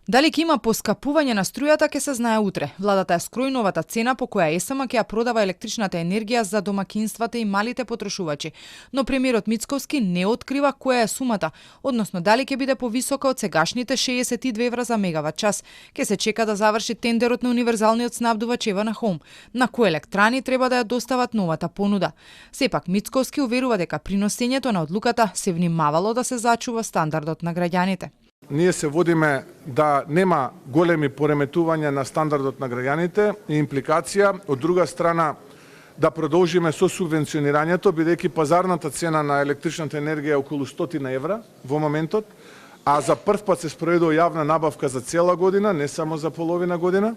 Дали ќе има поскапување на струјата ќе се знае утре. Владата ја скрои новата цена по која ЕСМ ќе ја продава електричната енергија за домакинствата и малите потрошувачи, но премиерот Мицковски не открива која е сумата, односно дали ќе биде повисока од сегашните 62 евра за мегават час. Ке се чека да заврши тендерот на универзалниот снабдувач Евана Хоум, на кои електрани треба да ја достават новата понуда. Сепак Мицковски уверува дека при носењето на одлуката се внимавало да се зачува стандардот на граѓаните. Ние се водиме да нема големи пореметувања на стандардот на граѓаните и импликација. Од друга страна, да продолжиме со субвенционирањето, бидејќи пазарната цена на електричната енергија е околу 100 евра во моментот, а за прв пат се спроведува јавна набавка за цела година, не само за половина година.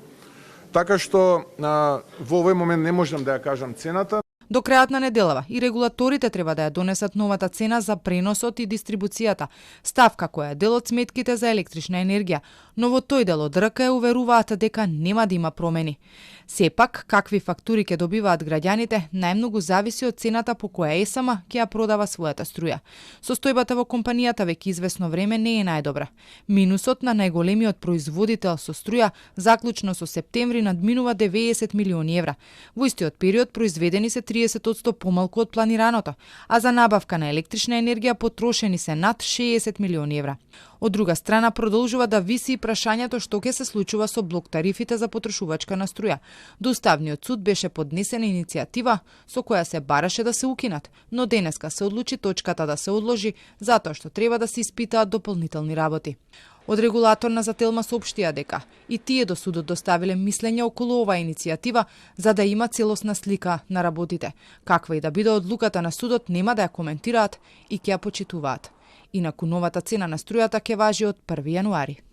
Така што во овој момент не можам да ја кажам цената. До крајот на неделава и регулаторите треба да ја донесат новата цена за преносот и дистрибуцијата, ставка која е дел од сметките за електрична енергија, но во тој дел од РК уверуваат дека нема да има промени. Сепак, какви фактури ќе добиваат граѓаните, најмногу зависи од цената по која ЕСМ ќе ја продава својата струја. Состојбата во компанијата веќе известно време не е најдобра. Минусот на најголемиот производител со струја заклучно со септември надминува 90 милиони евра. Во истиот период произведени се 30% помалку од планираното, а за набавка на електрична енергија потрошени се над 60 милиони евра. Од друга страна, продолжува да виси и прашањето што ќе се случува со блок тарифите за потрошувачка на струја. До Уставниот суд беше поднесена иницијатива со која се бараше да се укинат, но денеска се одлучи точката да се одложи затоа што треба да се испитаат дополнителни работи. Од регулаторна за Телма соопштија дека и тие до судот доставиле мислење околу оваа иницијатива за да има целосна слика на работите. Каква и да биде одлуката на судот нема да ја коментираат и ќе ја почитуваат. Инаку новата цена на струјата ќе важи од 1 јануари.